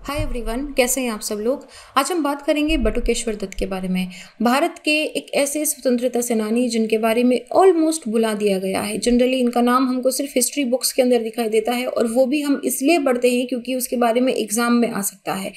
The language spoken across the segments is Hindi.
हाय एवरीवन, कैसे हैं आप सब लोग। आज हम बात करेंगे बटुकेश्वर दत्त के बारे में। भारत के एक ऐसे स्वतंत्रता सेनानी जिनके बारे में ऑलमोस्ट भुला दिया गया है। जनरली इनका नाम हमको सिर्फ हिस्ट्री बुक्स के अंदर दिखाई देता है और वो भी हम इसलिए पढ़ते हैं क्योंकि उसके बारे में एग्जाम में आ सकता है।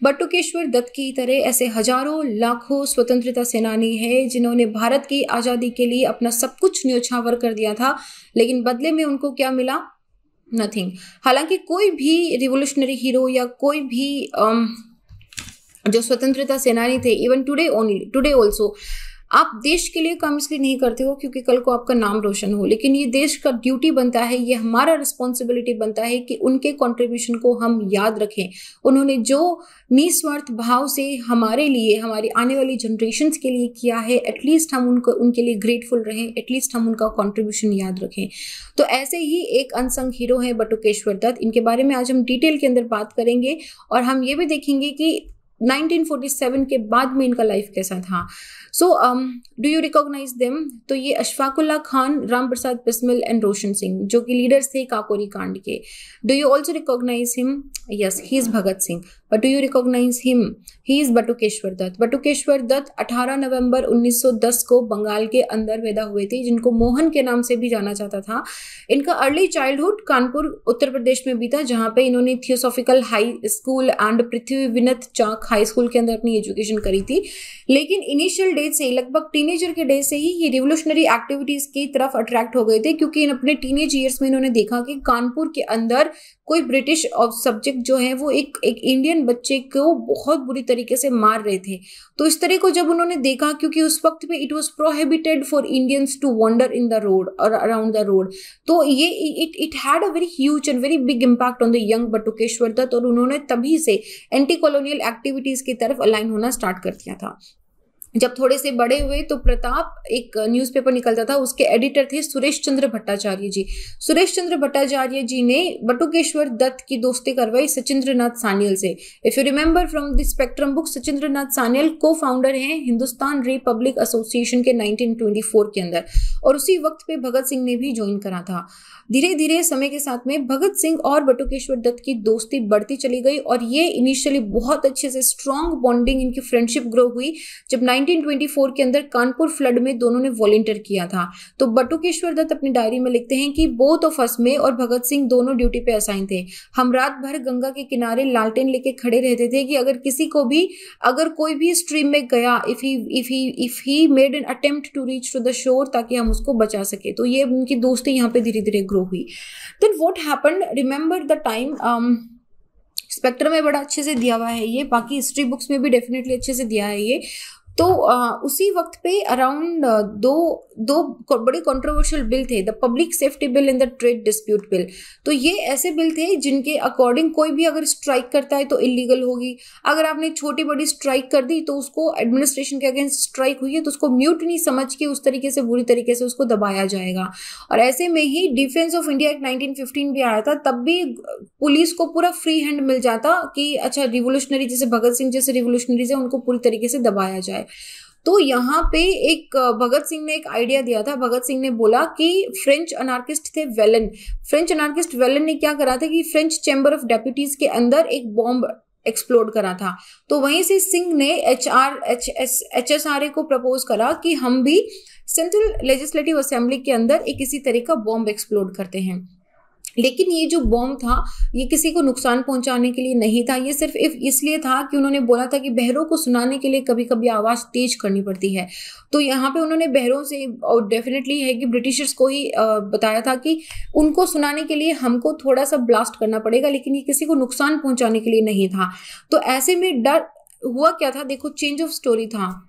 बटुकेश्वर दत्त की तरह ऐसे हजारों लाखों स्वतंत्रता सेनानी है जिन्होंने भारत की आज़ादी के लिए अपना सब कुछ न्योछावर कर दिया था, लेकिन बदले में उनको क्या मिला? नथिंग। हालांकि कोई भी रिवोल्यूशनरी हीरो या कोई भी जो स्वतंत्रता सेनानी थे, इवन टुडे ऑल्सो, आप देश के लिए काम इसलिए नहीं करते हो क्योंकि कल को आपका नाम रोशन हो, लेकिन ये देश का ड्यूटी बनता है, ये हमारा रिस्पॉन्सिबिलिटी बनता है कि उनके कंट्रीब्यूशन को हम याद रखें। उन्होंने जो निस्वार्थ भाव से हमारे लिए, हमारी आने वाली जनरेशन्स के लिए किया है, एटलीस्ट हम उनके लिए ग्रेटफुल रहें, एटलीस्ट हम उनका कंट्रीब्यूशन याद रखें। तो ऐसे ही एक अनसंग हीरो है बटुकेश्वर दत्त। इनके बारे में आज हम डिटेल के अंदर बात करेंगे और हम ये भी देखेंगे कि 1947 के बाद में इनका लाइफ कैसा था। So do you recognise them? तो ये अशफाकुल्ला खान, राम प्रसाद बिस्मिल एंड रोशन सिंह, जो कि लीडर्स थे काकोरी कांड के। Do you also recognise him? Yes, he is Bhagat Singh. But do you recognise him? He is Batukeshwar Dutt. Batukeshwar Dutt 18 नवंबर 1910 को बंगाल के अंदर पैदा हुए थे, जिनको मोहन के नाम से भी जाना जाता था। इनका अर्ली चाइल्डहुड कानपुर उत्तर प्रदेश में बीता, जहां पे इन्होंने थियोसॉफिकल हाई स्कूल एंड पृथ्वी विनत चाक हाई स्कूल के अंदर अपनी एजुकेशन करी थी। लेकिन इनिशियल डेज से, लगभग टीनेजर के डेज से ही ये रिवोल्यूशनरी एक्टिविटीज की तरफ अट्रैक्ट हो गए थे, क्योंकि इन अपने टीनेज ईयर्स में इन्होंने देखा कि कानपुर के अंदर कोई ब्रिटिश सब्जेक्ट जो है वो एक इंडियन बच्चे को बहुत बुरी तरीके से मार रहे थे। तो इस तरह को जब उन्होंने देखा, क्योंकि उस वक्त पे it was prohibited for Indians to wander in the road और अराउंड द रोड, तो ये it had a very huge and very big impact on the young Batukeshwar Dutt, और उन्होंने तभी से एंटी कॉलोनियल एक्टिविटीज की तरफ अलाइन होना स्टार्ट कर दिया था। जब थोड़े से बड़े हुए तो प्रताप एक न्यूज़पेपर निकलता था, उसके एडिटर थे सुरेश चंद्र भट्टाचार्य जी। सुरेश चंद्र भट्टाचार्य जी ने बटुकेश्वर दत्त की दोस्ती करवाई सचिंद्र नाथ सान्याल से। If you remember from the spectrum book, Sachindra Nath Sanyal को फाउंडर हैं हिंदुस्तान रिपब्लिक एसोसिएशन के 1924 के अंदर, और उसी वक्त पे भगत सिंह ने भी ज्वाइन करा था। धीरे धीरे समय के साथ में भगत सिंह और बटुकेश्वर दत्त की दोस्ती बढ़ती चली गई, और ये इनिशियली बहुत अच्छे से स्ट्रॉन्ग बॉन्डिंग, इनकी फ्रेंडशिप ग्रो हुई जब 1924 के अंदर कानपुर फ्लड में दोनों ने वॉलंटियर किया था। तो बटुकेश्वर दत्त अपनी डायरी में लिखते हैं कि बोथ ऑफ अस, में और भगत सिंह दोनों ड्यूटी पे असाइन थे। हम रात भर गंगा के किनारे लालटेन लेके खड़े रहते थे कि अगर किसी को भी, अगर कोई भी स्ट्रीम में गया, if he made an attempt to reach to the shore, ताकि हम उसको बचा सके। तो ये उनकी दोस्ती यहाँ पे धीरे धीरे ग्रो हुई। Then what happened, remember the time, spectrum में बड़ा अच्छे से दिया हुआ है ये, बाकी हिस्ट्री बुक्स में भी डेफिनेटली अच्छे से दिया है ये। तो उसी वक्त पे अराउंड दो बड़े कंट्रोवर्शियल बिल थे, the public safety bill and the trade dispute bill. तो ये ऐसे बिल थे जिनके अकॉर्डिंग कोई भी अगर स्ट्राइक करता है तो इलीगल होगी। अगर आपने छोटी बड़ी स्ट्राइक कर दी तो उसको, एडमिनिस्ट्रेशन के अगेंस्ट स्ट्राइक हुई है तो उसको म्यूटनी समझ के उस तरीके से, बुरी तरीके से उसको दबाया जाएगा। और ऐसे में ही डिफेंस ऑफ इंडिया एक्ट 1915 भी आया था, तब भी पुलिस को पूरा फ्री हैंड मिल जाता कि अच्छा, रिवोल्यूशनरी जैसे भगत सिंह जैसे रिवोल्यूशनरीज है उनको पूरी तरीके से दबाया जाए। तो यहाँ पे एक भगत सिंह ने एक आइडिया दिया था। भगत सिंह ने बोला कि फ्रेंच अनार्किस्ट थे वेलन, फ्रेंच अनार्किस्ट वेलन ने क्या करा था कि फ्रेंच चैम्बर ऑफ डेप्यूटीज के अंदर एक बॉम्ब एक्सप्लोड करा था। तो वहीं से सिंह ने HSRA को प्रपोज करा कि हम भी सेंट्रल लेजिस्लेटिव असेंबली के अंदर एक इसी तरह का बॉम्ब एक्सप्लोड करते हैं। लेकिन ये जो बॉम्ब था ये किसी को नुकसान पहुंचाने के लिए नहीं था, ये सिर्फ इसलिए था कि उन्होंने बोला था कि बहरों को सुनाने के लिए कभी कभी आवाज़ तेज करनी पड़ती है। तो यहाँ पे उन्होंने बहरों से, और डेफिनेटली है कि ब्रिटिशर्स को ही बताया था कि उनको सुनाने के लिए हमको थोड़ा सा ब्लास्ट करना पड़ेगा, लेकिन ये किसी को नुकसान पहुंचाने के लिए नहीं था। तो ऐसे में डर हुआ क्या था, देखो चेंज ऑफ स्टोरी था।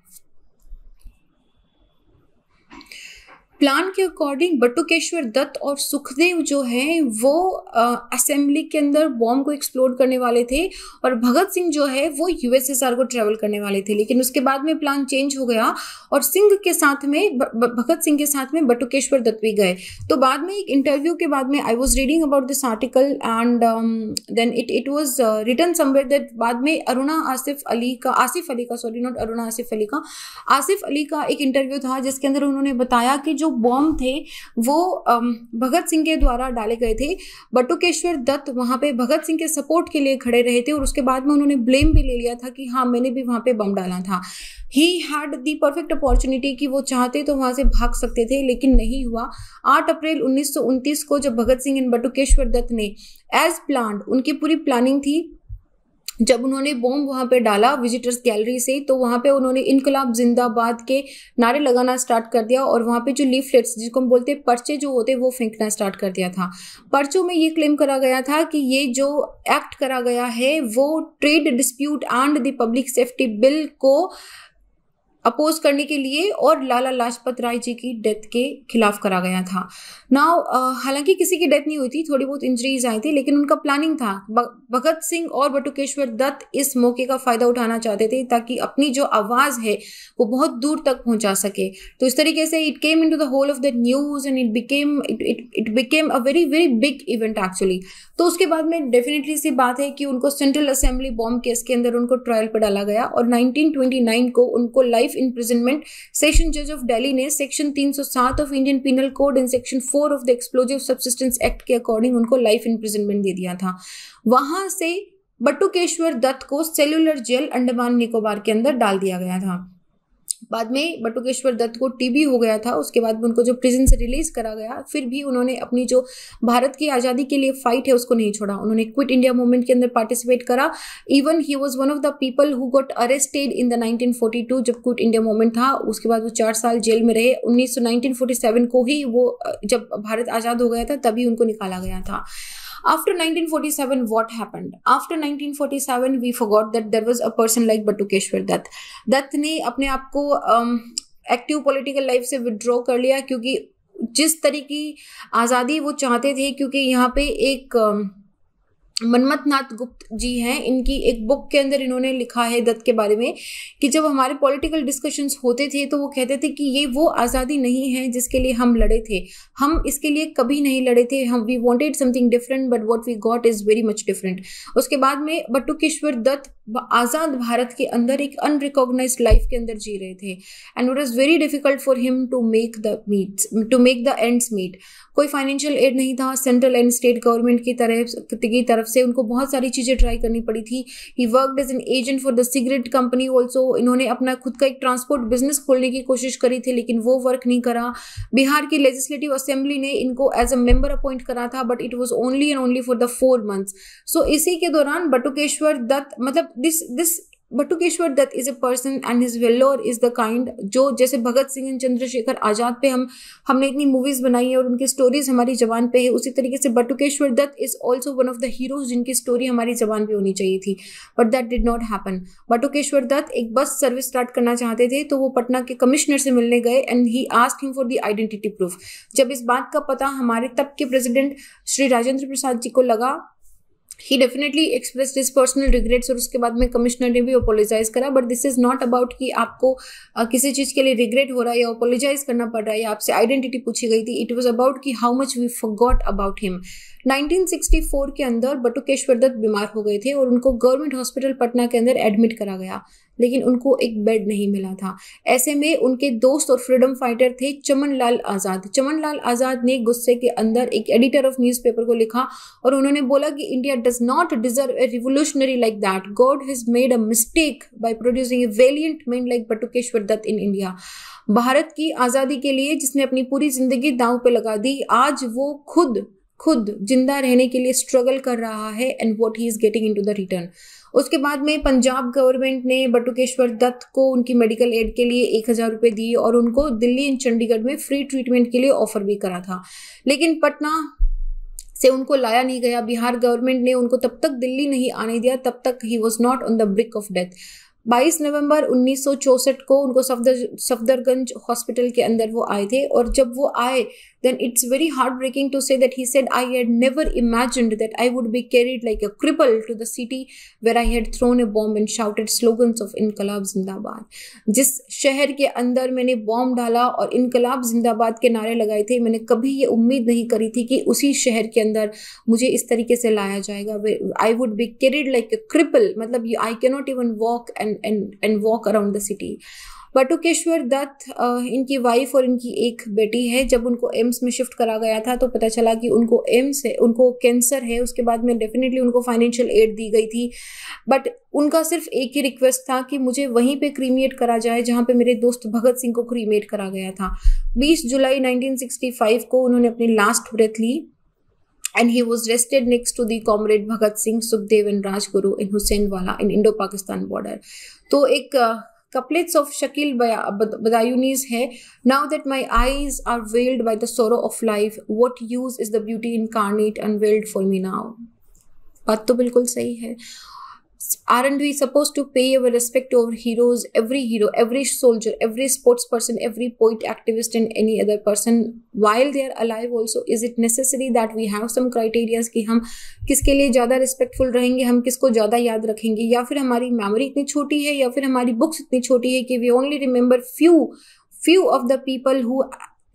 प्लान के अकॉर्डिंग बटुकेश्वर दत्त और सुखदेव जो है वो असेंबली के अंदर बॉम्ब को एक्सप्लोड करने वाले थे, और भगत सिंह जो है वो यूएसएसआर को ट्रेवल करने वाले थे। लेकिन उसके बाद में प्लान चेंज हो गया और सिंह के साथ में, भगत सिंह के साथ में बटुकेश्वर दत्त भी गए। तो बाद में एक इंटरव्यू के बाद में, I was reading about this article and then it was written somewhere that बाद में आसिफ अली का एक इंटरव्यू था जिसके अंदर उन्होंने बताया कि जो बॉम्ब थे वो भगत सिंह के द्वारा डाले गए थे। बटुकेश्वर दत्त वहाँ पे भगत सिंह के सपोर्ट के लिए खड़े रहे थे और उसके बाद में उन्होंने ब्लेम भी ले लिया था कि हाँ मैंने भी वहाँ पे बम डाला था। He had the perfect opportunity कि वो चाहते तो वहाँ से भाग सकते थे, लेकिन नहीं हुआ। 8 अप्रैल 1929 को जब भगत सिंह एंड बटुकेश्वर दत्त ने एज प्लान्ड, उनकी पूरी प्लानिंग थी, जब उन्होंने बॉम्ब वहाँ पे डाला विजिटर्स गैलरी से, तो वहाँ पे उन्होंने इनकलाब जिंदाबाद के नारे लगाना स्टार्ट कर दिया और वहाँ पे जो लीफलेट्स जिसको हम बोलते हैं पर्चे जो होते वो फेंकना स्टार्ट कर दिया था। पर्चों में ये क्लेम करा गया था कि ये जो एक्ट करा गया है वो trade dispute and the public safety bill को अपोज करने के लिए और लाला लाजपत राय जी की डेथ के खिलाफ करा गया था। नाउ हालांकि किसी की डेथ नहीं हुई थी, थोड़ी बहुत इंजरीज आई थी, लेकिन उनका प्लानिंग था। भगत सिंह और बटुकेश्वर दत्त इस मौके का फायदा उठाना चाहते थे ताकि अपनी जो आवाज है वो बहुत दूर तक पहुंचा सके। तो इस तरीके से it came into the whole of the news and it became a very very big event actually. तो उसके बाद में डेफिनेटली सी बात है कि उनको सेंट्रल असेंबली बॉम्ब केस के अंदर उनको ट्रायल पर डाला गया और 1929 को उनको लाइफ इम्प्रिजनमेंट सेशन जज ऑफ दिल्ली ने section 307 of Indian penal code and section 4 of the explosive subsistence act के अकॉर्डिंग उनको लाइफ इम्प्रिजनमेंट दे दिया था। वहां से बटुकेश्वर दत्त को सेल्युलर जेल अंडमान निकोबार के अंदर डाल दिया गया था। बाद में बटुकेश्वर दत्त को टीबी हो गया था, उसके बाद में उनको जो प्रिजन से रिलीज करा गया, फिर भी उन्होंने अपनी जो भारत की आज़ादी के लिए फाइट है उसको नहीं छोड़ा। उन्होंने क्विट इंडिया मूवमेंट के अंदर पार्टिसिपेट करा। Even he was one of the people who got arrested in the 1942 जब क्विट इंडिया मूवमेंट था। उसके बाद वो 4 साल जेल में रहे। 1947 को ही वो जब भारत आज़ाद हो गया था तभी उनको निकाला गया था। After 1947, what happened? After 1947, we forgot that there was a person like Batukeshwar Dutt. Dutt ने अपने आप को एक्टिव पॉलिटिकल लाइफ से विड्रॉ कर लिया, क्योंकि जिस तरह की आज़ादी वो चाहते थे, क्योंकि यहाँ पे एक मनमथ नाथ गुप्त जी हैं, इनकी एक बुक के अंदर इन्होंने लिखा है दत्त के बारे में कि जब हमारे पॉलिटिकल डिस्कशंस होते थे तो वो कहते थे कि ये वो आज़ादी नहीं है जिसके लिए हम लड़े थे, हम इसके लिए कभी नहीं लड़े थे, हम we wanted something different but what we got is very much different. उसके बाद में बटुकेश्वर दत्त आज़ाद भारत के अंदर एक अनरिकॉग्नाइज्ड लाइफ के अंदर जी रहे थे and it was very difficult for him to make the ends meet. कोई फाइनेंशियल एड नहीं था सेंट्रल एंड स्टेट गवर्नमेंट की तरफ से, उनको बहुत सारी चीज़ें ट्राई करनी पड़ी थी। He worked as an agent for the cigarette company also. इन्होंने अपना खुद का एक ट्रांसपोर्ट बिजनेस खोलने की कोशिश करी थी, लेकिन वो वर्क नहीं करा। बिहार की लेजिस्लेटिव असेंबली ने इनको एज अ मेंबर अपॉइंट करा था, but it was only and only for the 4 months। So इसी के दौरान बटुकेश्वर दत्त, मतलब this Batukeshwar Dutt is a person and his valour is the kind, जो जैसे भगत सिंह एंड चंद्रशेखर आजाद पे हमने इतनी मूवीज बनाई है और उनकी स्टोरीज हमारी जबान पे है, उसी तरीके से Batukeshwar Dutt is also one of the heroes जिनकी स्टोरी हमारी जबान पे होनी चाहिए थी, but that did not happen. Batukeshwar Dutt एक बस सर्विस स्टार्ट करना चाहते थे, तो वो पटना के कमिश्नर से मिलने गए and he asked him for the identity proof. जब इस बात का पता हमारे तब के प्रेसिडेंट श्री राजेंद्र प्रसाद जी को लगा, he definitely expressed his personal regrets और उसके बाद में कमिश्नर ने भी अपोलोजाइज करा। But this is not about कि आपको किसी चीज़ के लिए रिग्रेट हो रहा है या अपोलोजाइज करना पड़ रहा है या आपसे आइडेंटिटी पूछी गई थी। इट वॉज अबाउट कि how much we forgot about him. 1964 के अंदर बटुकेश्वर दत्त बीमार हो गए थे और उनको गवर्नमेंट हॉस्पिटल पटना के अंदर एडमिट करा गया, लेकिन उनको एक बेड नहीं मिला था। ऐसे में उनके दोस्त और फ्रीडम फाइटर थे चमन लाल आज़ाद। चमन लाल आज़ाद ने गुस्से के अंदर एक एडिटर ऑफ न्यूज़पेपर को लिखा और उन्होंने बोला कि India does not deserve a revolutionary like that. God has made a mistake by producing a valiant man like Batukeshwar Dutt in India. Bharat की आज़ादी के लिए जिसने अपनी पूरी जिंदगी दांव पे लगा दी, आज वो खुद जिंदा रहने के लिए स्ट्रगल कर रहा है and what he is getting into the return. उसके बाद में पंजाब गवर्नमेंट ने बटुकेश्वर दत्त को उनकी मेडिकल एड के लिए 1000 रुपये दिए और उनको दिल्ली एंड चंडीगढ़ में फ्री ट्रीटमेंट के लिए ऑफर भी करा था, लेकिन पटना से उनको लाया नहीं गया। बिहार गवर्नमेंट ने उनको तब तक दिल्ली नहीं आने दिया, तब तक he was not on the brick of death. 22 नवंबर 1964 को उनको सफदरगंज हॉस्पिटल के अंदर वो आए थे और जब वो आए then it's very heartbreaking to say that he said I had never imagined that I would be carried like a cripple to the city where I had thrown a bomb and shouted slogans of इनकलाब जिंदाबाद। जिस शहर के अंदर मैंने बॉम्ब डाला और इनकलाब जिंदाबाद के नारे लगाए थे, मैंने कभी ये उम्मीद नहीं करी थी कि उसी शहर के अंदर मुझे इस तरीके से लाया जाएगा। I would be carried like a cripple, मतलब I cannot even walk and walk around the city। Batukeshwar Dutt इनकी वाइफ और इनकी एक बेटी है। जब उनको एम्स में शिफ्ट करा गया था तो पता चला कि उनको एम्स है, उनको कैंसर है। उसके बाद में डेफिनेटली उनको फाइनेंशियल एड दी गई थी, बट उनका सिर्फ एक ही रिक्वेस्ट था कि मुझे वहीं पे क्रीमेट करा जाए जहाँ पे मेरे दोस्त भगत सिंह को क्रीमेट करा गया था। 20 जुलाई 1965 को उन्होंने अपनी लास्ट ब्रेथ ली and he was rested next to the comrade Bhagat Singh, Sukhdev and Rajguru in Husainwala in Indo-Pakistan border. तो एक couplets of Shakil Badayunis है, now that my eyes are veiled by the sorrow of life, what use is the beauty incarnate unveiled for me now? बात तो बिल्कुल सही है। Aren't we supposed to pay our respect to our heroes, every hero, every soldier, every sports person, every poet, activist and any other person while they are alive also? Is it necessary that we have some criteria कि हम किसके लिए ज़्यादा रिस्पेक्टफुल रहेंगे, हम किसको ज़्यादा याद रखेंगे, या फिर हमारी मेमोरी इतनी छोटी है, या फिर हमारी बुक्स इतनी छोटी है कि we only remember few of the people who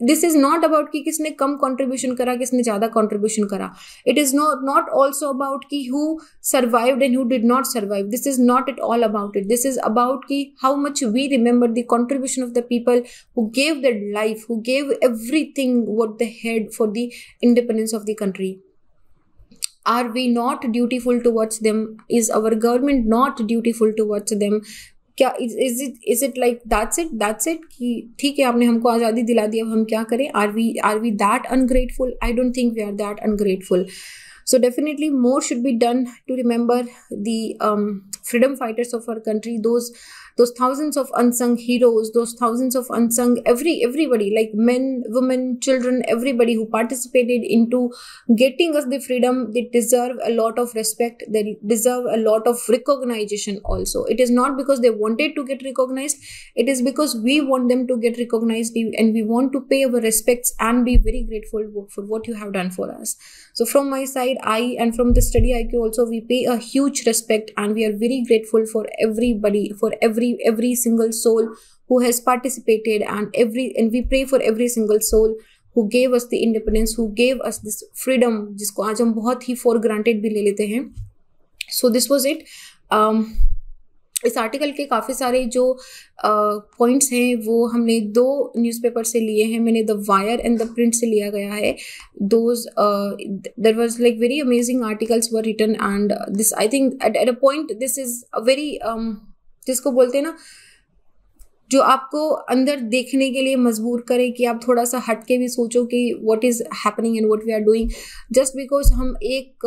this is not about कि किसने कम कंट्रीब्यूशन करा, किसने ज़्यादा कंट्रीब्यूशन करा. It is not also about कि who survived and who did not survive. This is not at all about it. This is about कि how much we remember the contribution of the people who gave their life, who gave everything what they had for the independence of the country. Are we not dutiful towards them? Is our government not dutiful towards them? क्या is it like that's it कि ठीक है आपने हमको आज़ादी दिला दी, अब हम क्या करें? Are we that ungrateful? I don't think we are that ungrateful. So definitely more should be done to remember the freedom fighters of our country, those thousands of unsung heroes, those thousands of unsung everybody, like men, women, children, everybody who participated into getting us the freedom. They deserve a lot of respect. They deserve a lot of recognition also. It is not because they wanted to get recognized. It is because we want them to get recognized, and we want to pay our respects and be very grateful for what you have done for us. So from my side, and from the Study IQ also, we pay a huge respect and we are very grateful for everybody, for every single soul who has participated, and we pray for every single soul who gave us the independence, who gave us this freedom, जिसको आज हम बहुत ही for granted भी ले लेते हैं. So this was it. इस आर्टिकल के काफ़ी सारे जो पॉइंट्स हैं वो हमने 2 न्यूज़पेपर से लिए हैं. मैंने the Wire and the Print से लिया गया है. Those there was like very amazing articles were written, and this I think at a point this is a very जिसको बोलते हैं ना, जो आपको अंदर देखने के लिए मजबूर करे कि आप थोड़ा सा हट के भी सोचो कि what is happening and what we are doing. Just because हम एक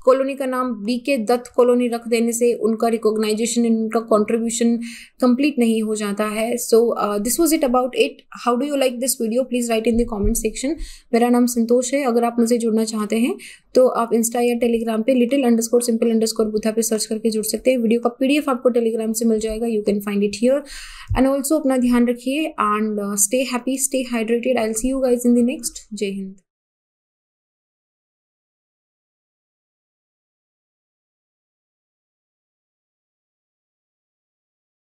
कॉलोनी का नाम BK दत्त कॉलोनी रख देने से उनका रिकॉग्नाइजेशन एंड उनका कंट्रीब्यूशन कंप्लीट नहीं हो जाता है. So this was it about it. How do you like this video? Please write in the comment section. मेरा नाम संतोष है. अगर आप मुझसे जुड़ना चाहते हैं तो आप इंस्टा या टेलीग्राम पे little_simple_बुधा पे सर्च करके जुड़ सकते हैं. वीडियो का PDF आपको टेलीग्राम से मिल जाएगा. You can find it here. And also अपना ध्यान रखिए, and stay happy, stay hydrated. I will see you guys in the next. जय हिंद.